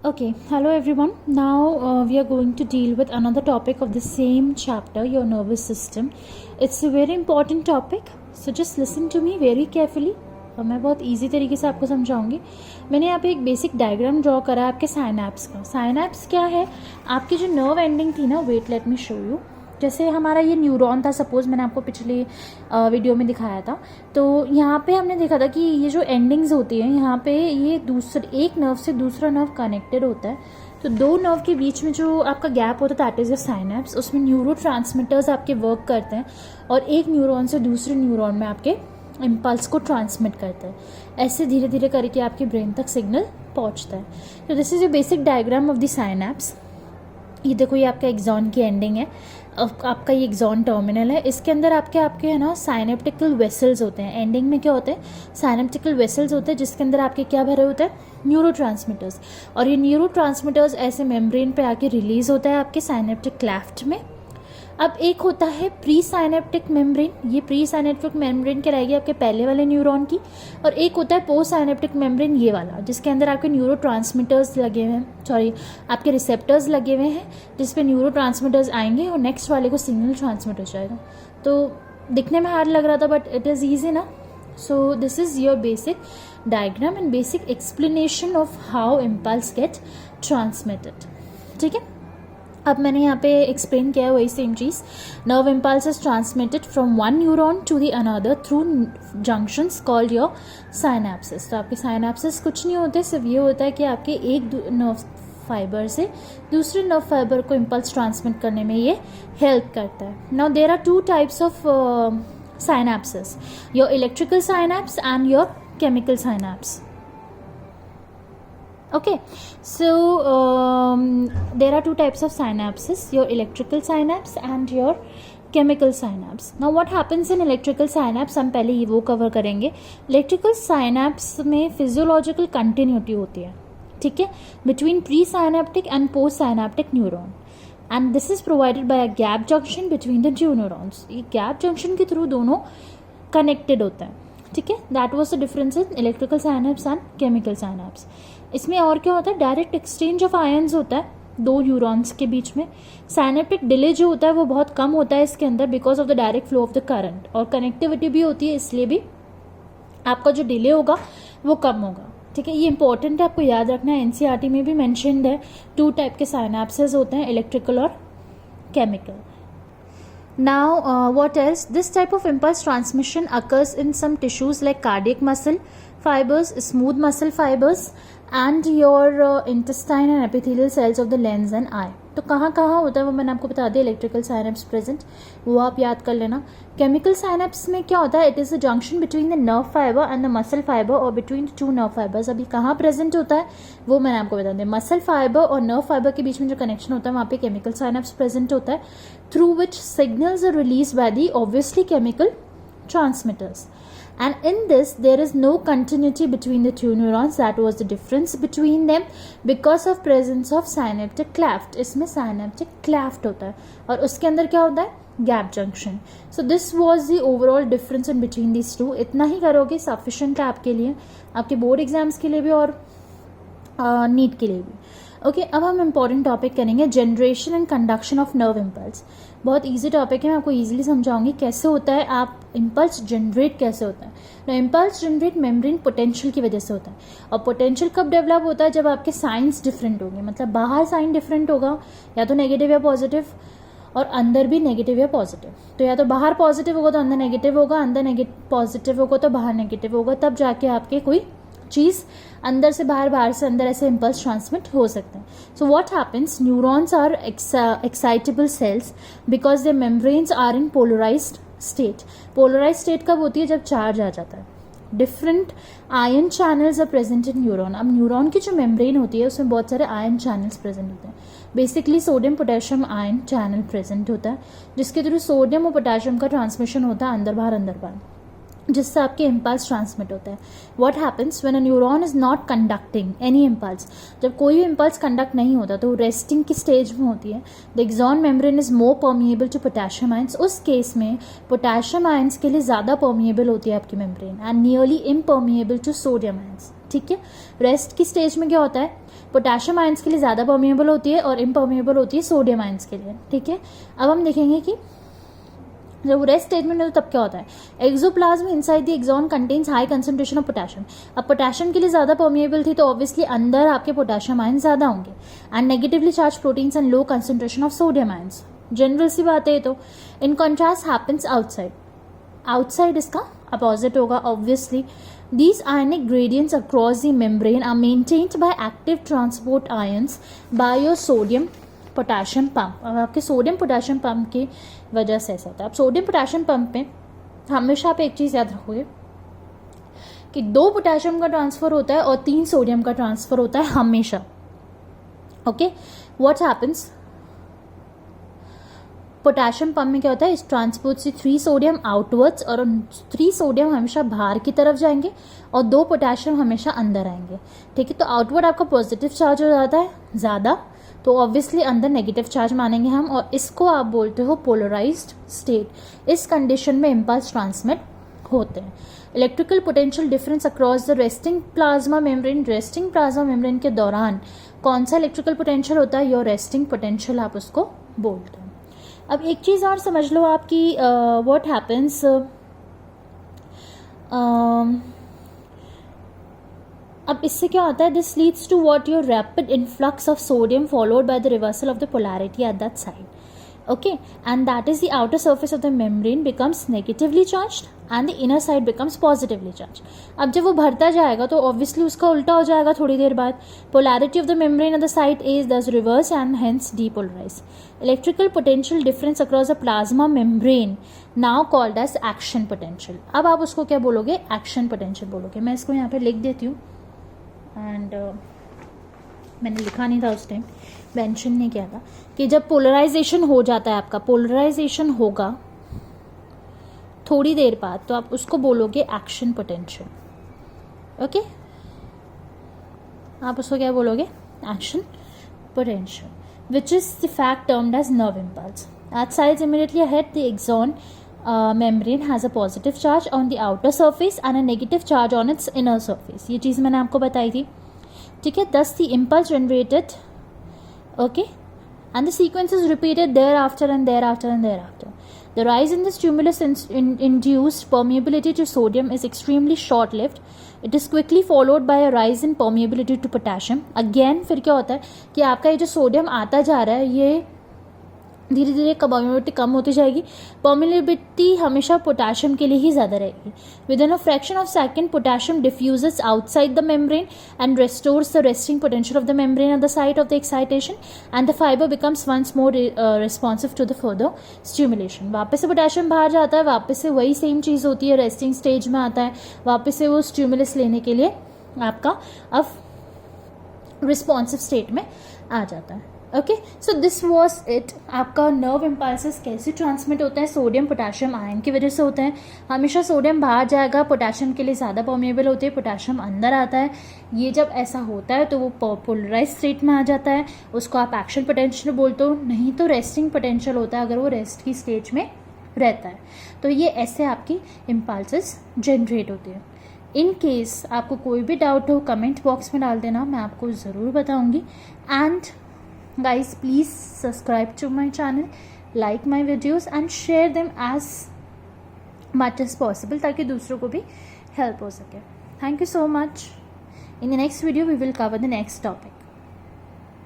Okay, hello everyone. Now we are going to deal with another topic of the same chapter, your nervous system. It's a very important topic, so just listen to me very carefully. और मैं बहुत easy तरीके से आपको समझाऊंगी. मैंने यहाँ पे एक बेसिक डायग्राम ड्रॉ करा है आपके साइनैप्स का. साइनैप्स क्या है? आपकी जो नर्व एंडिंग थी ना, wait let me show you. जैसे हमारा ये न्यूरॉन था, सपोज मैंने आपको पिछले वीडियो में दिखाया था. तो यहाँ पे हमने देखा था कि ये जो एंडिंग्स होती हैं यहाँ पे, ये दूसरे एक नर्व से दूसरा नर्व कनेक्टेड होता है. तो दो नर्व के बीच में जो आपका गैप होता है दैट इज योर साइनैप्स. उसमें न्यूरो ट्रांसमीटर्स आपके वर्क करते हैं और एक न्यूरॉन से दूसरे न्यूरॉन में आपके इम्पल्स को ट्रांसमिट करता है. ऐसे धीरे धीरे करके आपके ब्रेन तक सिग्नल पहुंचता है. तो this is a basic diagram of the synapse. ये देखो, ये आपका एक्सॉन की एंडिंग है. आपका ये एक्सॉन टर्मिनल है. इसके अंदर आपके है ना साइनेप्टिकल वेसल्स होते हैं. एंडिंग में क्या होते हैं? साइनेप्टिकल वेसल्स होते हैं जिसके अंदर आपके क्या भरे होते हैं? Neuro transmitters. और ये न्यूरो ट्रांसमीटर्स ऐसे मेम्ब्रेन पे आके रिलीज होता है आपके साइनेप्टिक क्लेफ्ट में. अब एक होता है प्री साइनेप्टिक मेम्ब्रेन. ये प्री साइनेप्टिक मेम्ब्रेन कहलाएगी आपके पहले वाले न्यूरॉन की. और एक होता है पोस्ट साइनेप्टिक मेम्ब्रेन, ये वाला, जिसके अंदर आपके न्यूरो ट्रांसमीटर्स लगे हुए हैं, सॉरी आपके रिसेप्टर्स लगे हुए हैं जिसपे न्यूरो ट्रांसमीटर्स आएंगे और नेक्स्ट वाले को सिग्नल ट्रांसमिट हो जाएगा. तो दिखने में हार्ड लग रहा था बट इट इज़ ईजी ना. So this is your basic diagram and basic explanation of how impulse get transmitted. ठीक है, अब मैंने यहाँ पे एक्सप्लेन किया है वही सेम चीज़. Nerve impulse is transmitted from one neuron to the another through junctions called your synapses. तो आपके साइनैप्सेस कुछ नहीं होते, सिर्फ ये होता है कि आपके एक नर्व फाइबर से दूसरे नर्व फाइबर को इम्पल्स ट्रांसमिट करने में ये हेल्प करता है. Now there are two types of synapses, your electrical synapse and your chemical synapse. Okay, so there are two types of synapses, your electrical synapse and your chemical synapse. Now what happens in electrical synapse, हम पहले ये वो cover करेंगे. electrical synapse में physiological continuity होती है, ठीक है, between pre-synaptic and post-synaptic neuron. And this is provided by a gap junction between the two neurons. ये gap junction के थ्रू दोनों connected होते हैं. ठीक है, that was the difference in electrical synapse and chemical synapse. इसमें और क्या होता है? डायरेक्ट एक्सचेंज ऑफ आयन्स होता है दो न्यूरॉन्स के बीच में. साइनेप्टिक डिले जो होता है वो बहुत कम होता है इसके अंदर because of the direct flow of the current. और कनेक्टिविटी भी होती है, इसलिए भी आपका जो डिले होगा वो कम होगा. ठीक है, ये इंपॉर्टेंट है, आपको याद रखना है. एनसीईआरटी में भी मैंशनड है. टू टाइप के साइनैप्सेस होते हैं, इलेक्ट्रिकल और chemical. Now, what else? This type of impulse transmission occurs in some tissues like cardiac muscle fibers, smooth muscle fibers, and your intestine and epithelial cells of the lens and eye. तो कहाँ कहाँ होता है वो मैंने आपको बता दिया. इलेक्ट्रिकल साइनैप्स प्रेजेंट, वो आप याद कर लेना. केमिकल साइनैप्स में क्या होता है? It is a junction between the nerve fibre and the muscle fibre or between the two nerve fibres. अभी कहाँ प्रेजेंट होता है वो मैंने आपको बता दिया. मसल फाइबर और नर्व फाइबर के बीच में जो कनेक्शन होता है वहाँ पे केमिकल साइनैप्स प्रेजेंट होता है, through which signals are release by the obviously chemical transmitters. And in this there is no continuity between the two neurons. That was the difference between them because of presence of synaptic cleft. इसमें synaptic cleft होता है और उसके अंदर क्या होता है? Gap junction. So this was the overall difference in between this two. इतना ही करोगे सफिशेंट है आपके लिए, आपके बोर्ड एग्जाम्स के लिए भी और नीट के लिए भी. ओके, अब हम इम्पॉर्टेंट टॉपिक करेंगे, generation and conduction of nerve impulse. बहुत इजी टॉपिक है, मैं आपको इजीली समझाऊंगी कैसे होता है, आप इम्पल्स जनरेट कैसे होता है. तो इम्पल्स जनरेट मेम्ब्रेन पोटेंशियल की वजह से होता है. और पोटेंशियल कब डेवलप होता है? जब आपके साइंस डिफरेंट होंगे, मतलब बाहर साइन डिफरेंट होगा, या तो नेगेटिव या पॉजिटिव, और अंदर भी नेगेटिव या पॉजिटिव. तो या तो बाहर पॉजिटिव होगा तो अंदर नेगेटिव होगा, अंदर पॉजिटिव होगा तो बाहर नेगेटिव होगा, तब जाके आपके कोई चीज़ अंदर से बाहर, बाहर से अंदर ऐसे इम्पल्स ट्रांसमिट हो सकते हैं. So what happens? Neurons are excitable cells because the membranes are in polarized state. Polarized state कब होती है? जब चार्ज आ जाता है. Different ion channels are present in neuron. अब न्यूरॉन की जो मेम्ब्रेन होती है उसमें बहुत सारे आयन चैनल्स प्रेजेंट होते हैं. Basically sodium potassium ion channel present होता है जिसके थ्रू सोडियम और पोटेशियम का ट्रांसमिशन होता है अंदर बाहर, अंदर बाहर. जिससे आपके इम्पल्स ट्रांसमिट होता है. What happens when a neuron is not conducting any impulse. जब कोई भी इम्पल्स कंडक्ट नहीं होता तो रेस्टिंग की स्टेज में होती है. The axon membrane is more permeable to potassium ions. उस केस में पोटेशियम आयंस के लिए ज़्यादा परमिएबल होती है आपकी membrane and nearly impermeable to sodium ions. ठीक है, रेस्ट की स्टेज में क्या होता है, पोटेशियम आयंस के लिए ज़्यादा परमिएबल होती है और इम्परमिएबल होती है सोडियम आयंस के लिए. ठीक है, अब हम देखेंगे कि जब रेस्ट स्टेज में तो तब क्या होता है. Axoplasm inside the axon contains high concentration of potassium. अब पोटेशियम के लिए ज़्यादा परमिएबल थी तो ऑब्वियसली अंदर आपके पोटेशियम आयन ज़्यादा होंगे. And negatively charge proteins and low concentration of sodium ions. General सी बात है. तो in contrast happens outside. Outside इसका अपोजिट होगा obviously. These ionic gradients across the membrane are maintained by active transport ions by your sodium potassium pump. अब आपके sodium potassium pump की वजह से ऐसा होता है. अब सोडियम पोटेशियम पंप में हमेशा आप एक चीज़ याद रखोगे कि 2 पोटेशियम का ट्रांसफ़र होता है और 3 सोडियम का ट्रांसफ़र होता है हमेशा. Okay, what happens potassium pump में क्या होता है, इस ट्रांसपोर्ट से 3 सोडियम आउटवर्ड्स और 3 सोडियम हमेशा बाहर की तरफ जाएंगे और 2 पोटेशियम हमेशा अंदर आएंगे. ठीक है, तो आउटवर्ड आपका पॉजिटिव चार्ज हो जाता है ज़्यादा, तो ऑब्वियसली अंदर नेगेटिव चार्ज मानेंगे हम और इसको आप बोलते हो पोलराइज्ड स्टेट. इस कंडीशन में इम्पल्स ट्रांसमिट होते हैं. Electrical potential difference across the resting plasma membrane. Resting plasma membrane के दौरान कौन सा इलेक्ट्रिकल पोटेंशियल होता है, योर रेस्टिंग पोटेंशियल आप उसको बोलते हैं. अब एक चीज़ और समझ लो आपकी व्हाट हैपन्स अब इससे क्या होता है, this leads to what your rapid influx of sodium followed by the reversal of the polarity at that side. okay, and that is the outer surface of the membrane becomes negatively charged and the inner side becomes positively charged. अब जब वो भरता जाएगा तो obviously उसका उल्टा हो जाएगा थोड़ी देर बाद. Polarity of the membrane at the site is thus reversed and hence depolarized. Electrical potential difference across the plasma membrane now called as action potential. अब आप उसको क्या बोलोगे, action potential बोलोगे. मैं इसको यहाँ पे लिख देती हूँ and मैंने लिखा नहीं था उस टाइम, मेंशन नहीं किया था कि जब पोलराइजेशन हो जाता है, आपका पोलराइजेशन होगा थोड़ी देर बाद, तो आप उसको बोलोगे एक्शन पोटेंशियल. ओके, आप उसको क्या बोलोगे, action potential, which is the fact termed as nerve impulse. At sides immediately ahead the axon membrane has a positive charge on the outer surface and a negative charge on its inner surface. ये चीज़ मैंने आपको बताई थी. ठीक है, thus the impulse generated, okay, and the sequence is repeated thereafter and thereafter and thereafter. The rise in the stimulus induced permeability to sodium is extremely short-lived. It is quickly followed by a rise in permeability to potassium. Again फिर क्या होता है कि आपका ये जो sodium आता जा रहा है ये धीरे धीरे परमिएबिलिटी कम होती जाएगी. परमिएबिलिटी हमेशा पोटेशियम के लिए ही ज़्यादा रहेगी. Within a fraction of second potassium diffuses outside the membrane and restores the resting potential of the membrane at the site of the excitation and the fibre becomes once more responsive to the further stimulation. वापस से potassium बाहर जाता है, वापस से वही same चीज़ होती है, रेस्टिंग स्टेज में आता है, वापस से वो स्टिमुलस लेने के लिए आपका अब रिस्पॉन्सिव स्टेट में आ जाता है. Okay, so this was it. आपका नर्व इम्पल्सेस कैसे ट्रांसमिट होता है, सोडियम पोटेशियम आयन की वजह से होते हैं. हमेशा सोडियम बाहर जाएगा, पोटेशियम के लिए ज़्यादा परमेबल होती है, पोटेशियम अंदर आता है. ये जब ऐसा होता है तो वो पोलराइज स्टेट में आ जाता है, उसको आप एक्शन पोटेंशियल बोलते हो, नहीं तो रेस्टिंग पोटेंशियल होता है अगर वो रेस्ट की स्टेज में रहता है. तो ये ऐसे आपकी इम्पल्सेस जनरेट होती है. इन केस आपको कोई भी डाउट हो कमेंट बॉक्स में डाल देना, मैं आपको ज़रूर बताऊँगी. And guys, please subscribe to my channel, like my videos and share them as much as possible ताकि दूसरों को भी help हो सके. Thank you so much. In the next video we will cover the next topic.